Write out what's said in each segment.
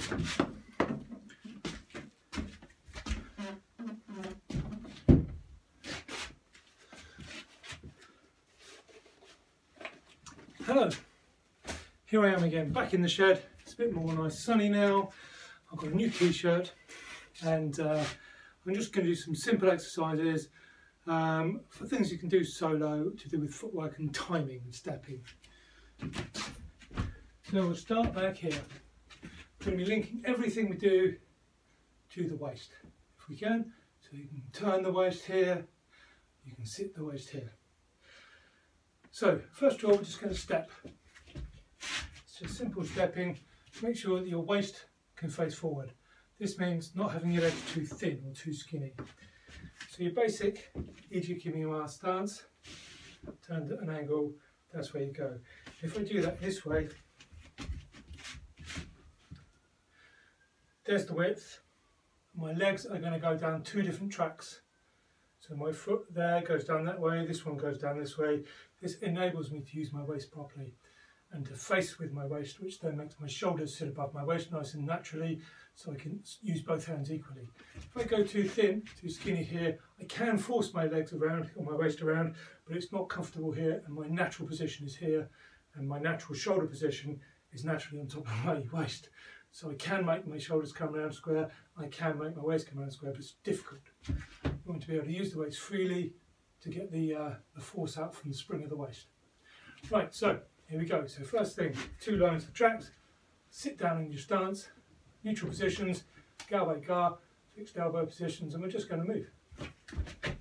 Hello, here I am again, back in the shed. It's a bit more nice sunny now. I've got a new t-shirt and I'm just going to do some simple exercises for things you can do solo to do with footwork and timing and stepping. So we'll start back here. We're going to be linking everything we do to the waist, if we can. So you can turn the waist here, you can sit the waist here. So first of all, we're just going to step. It's just simple stepping. Make sure that your waist can face forward. This means not having your legs too thin or too skinny. So your basic wingchunwisdom stance, turned at an angle, that's where you go. If I do that this way, there's the width. My legs are going to go down two different tracks. So my foot there goes down that way, this one goes down this way. This enables me to use my waist properly and to face with my waist, which then makes my shoulders sit above my waist nice and naturally, so I can use both hands equally. If I go too thin, too skinny here, I can force my legs around or my waist around, but it's not comfortable here, and my natural position is here, and my natural shoulder position is naturally on top of my waist. So I can make my shoulders come around square, I can make my waist come around square, but it's difficult. I want to be able to use the waist freely to get the force out from the spring of the waist. Right, so here we go. So first thing, two lines of tracks, sit down in your stance, neutral positions, ga by ga, fixed elbow positions, and we're just going to move.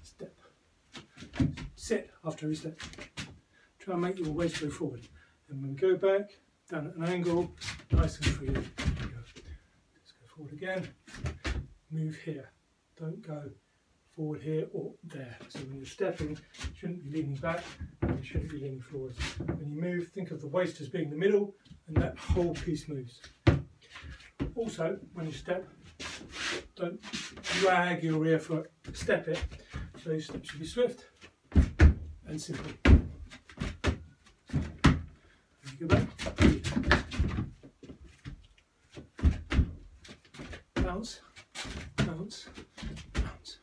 Step, sit after every step. Try and make your waist go forward. And when we go back, down at an angle, nice and free. Let's go forward again, move here. Don't go forward here or there. So when you're stepping, you shouldn't be leaning back, and you shouldn't be leaning forwards. When you move, think of the waist as being the middle, and that whole piece moves. Also, when you step, don't drag your rear foot, step it. So your step should be swift and simple. When you go back, bounce, bounce, bounce.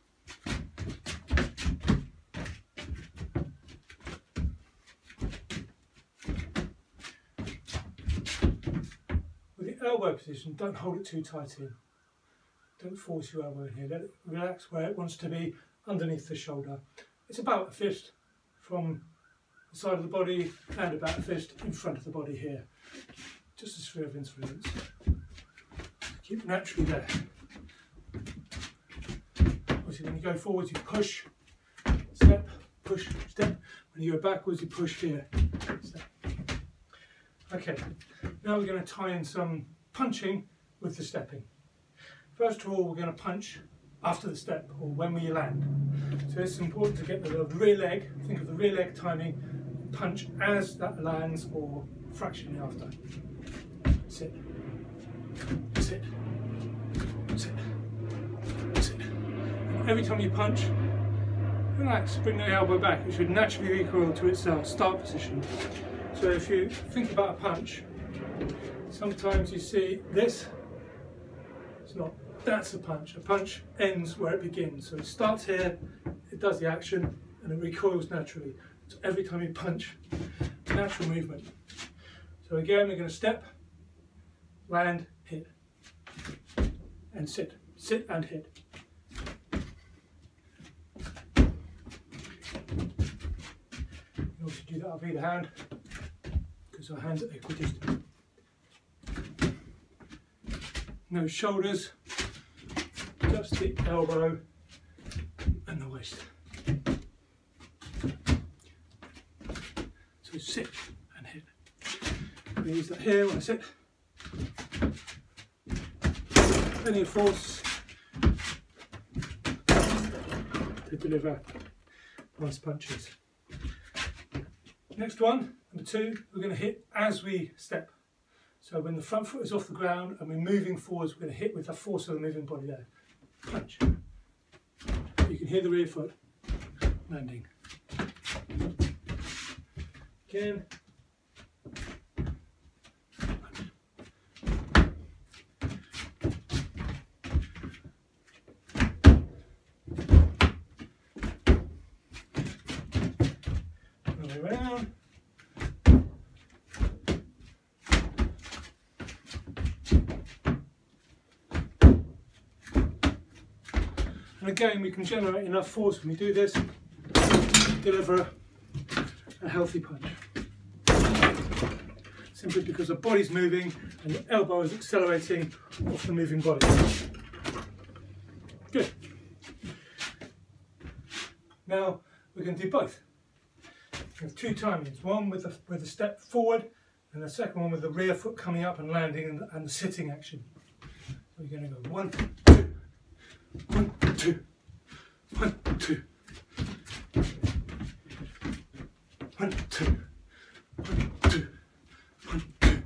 With the elbow position, don't hold it too tight in. Don't force your elbow in here. Let it relax where it wants to be, underneath the shoulder. It's about a fist from the side of the body and about a fist in front of the body here. Just a sphere of influence. Keep naturally there. Obviously when you go forwards you push, step, push, step. When you go backwards you push here, step. Okay, now we're going to tie in some punching with the stepping. First of all, we're going to punch after the step or when we land. So it's important to get the rear leg, think of the rear leg timing, punch as that lands or fractionally after. Sit, sit, sit, sit. And every time you punch, relax, bring the elbow back. It should naturally recoil to its start position. So if you think about a punch, sometimes you see this, it's not, that's a punch. A punch ends where it begins. So it starts here, it does the action, and it recoils naturally. So every time you punch, natural movement. So again, we're going to step, land, hit, and sit. Sit and hit. You also do that with either hand, because our hands are equidistant. No shoulders, just the elbow and the waist. So sit and hit. I'm going to use that here when I sit. Plenty of force to deliver nice punches. Next one, number two, we're going to hit as we step. So when the front foot is off the ground and we're moving forwards, we're going to hit with the force of the moving body there. Punch. You can hear the rear foot landing. Again. And again, we can generate enough force when we do this to deliver a healthy punch. Simply because the body's moving and the elbow is accelerating off the moving body. Good. Now we're going to do both. We have two timings, one with a step forward and the second one with the rear foot coming up and landing and the sitting action. So we're going to go 1, 2, 1, 2, 1, 2, 1, 2, 1, 2, 1, 2.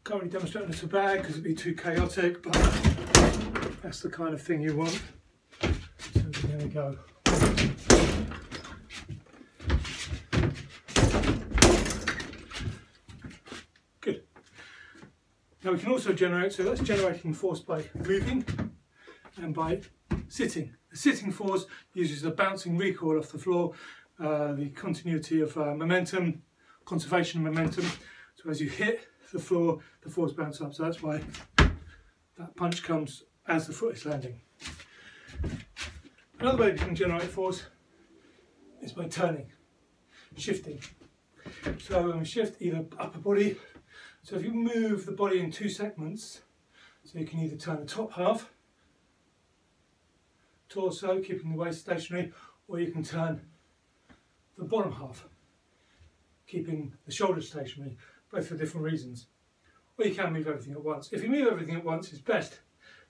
Can't really demonstrate on a bag because it'd be too chaotic, but that's the kind of thing you want. So we're going to go. Good. Now we can also generate, so that's generating force by moving and by sitting. The sitting force uses the bouncing recoil off the floor, the continuity of momentum, conservation of momentum. So as you hit the floor, the force bounces up. So that's why that punch comes as the foot is landing. Another way you can generate force is by turning, shifting. So when we shift, either upper body, so if you move the body in two segments, so you can either turn the top half, torso, keeping the waist stationary, or you can turn the bottom half, keeping the shoulders stationary, both for different reasons. Or you can move everything at once. If you move everything at once, it's best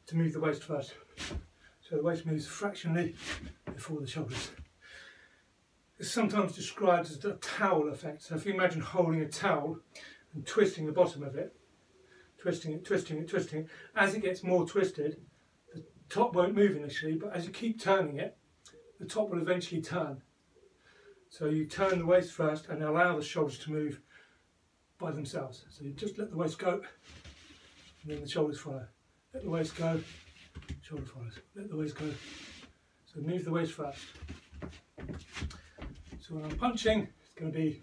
to move the waist first. So the waist moves fractionally before the shoulders. It's sometimes described as the towel effect. So if you imagine holding a towel and twisting the bottom of it, twisting it, twisting it, twisting it, as it gets more twisted, the top won't move initially, but as you keep turning it, the top will eventually turn. So you turn the waist first and allow the shoulders to move by themselves. So you just let the waist go, and then the shoulders follow. Let the waist go, shoulder follows. Let the waist go. So move the waist first. So when I'm punching, it's going to be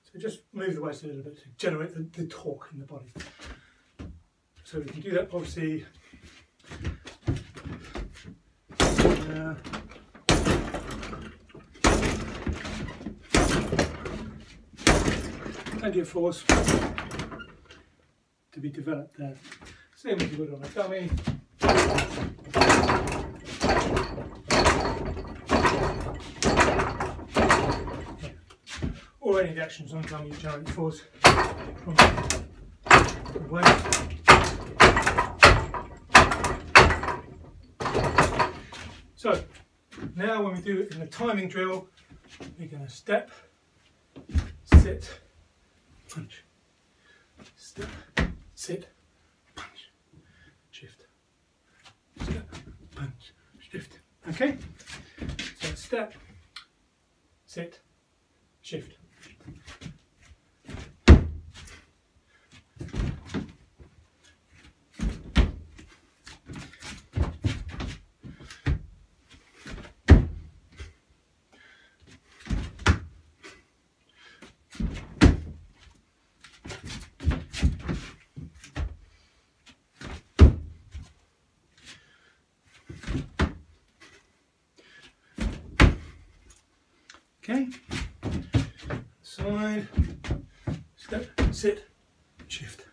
so just move the waist a little bit to generate the torque in the body. So we can do that obviously plenty of force to be developed there. Same as you would on a dummy. Or any of the actions on a dummy you generate force from the waist. So now when we do it in the timing drill, we're going to step, sit, punch, step, sit, punch, shift, step, punch, shift. Okay? So step, sit, shift. Okay, side, step, sit, shift,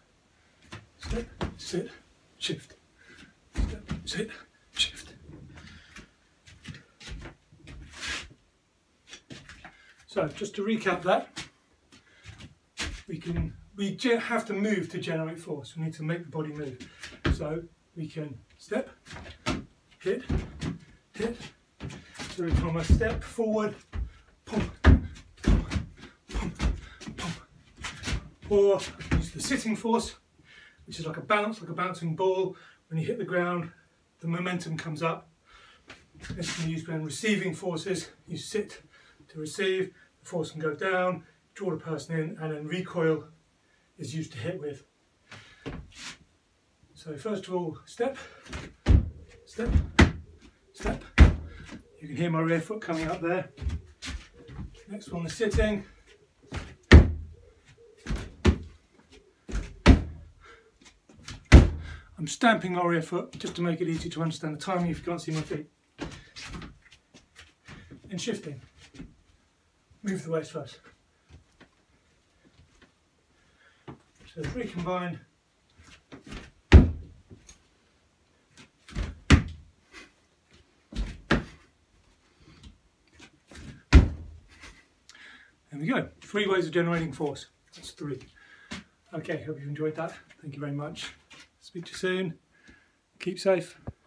step, sit, shift, step, sit, shift. So just to recap that, we have to move to generate force. We need to make the body move. So we can step, hit, hit. So from a step forward, pump, pump, pump, pump. Or use the sitting force, which is like a bounce, like a bouncing ball. When you hit the ground, the momentum comes up. This can be used when receiving forces. You sit to receive, the force can go down, draw the person in, and then recoil is used to hit with. So first of all, step, step, step. You can hear my rear foot coming up there. Next one is sitting. I'm stamping my rear foot just to make it easy to understand the timing if you can't see my feet. And shifting. Move the waist first. So 3 combined. There we go. 3 ways of generating force. That's 3. Okay, hope you've enjoyed that. Thank you very much. Speak to you soon. Keep safe.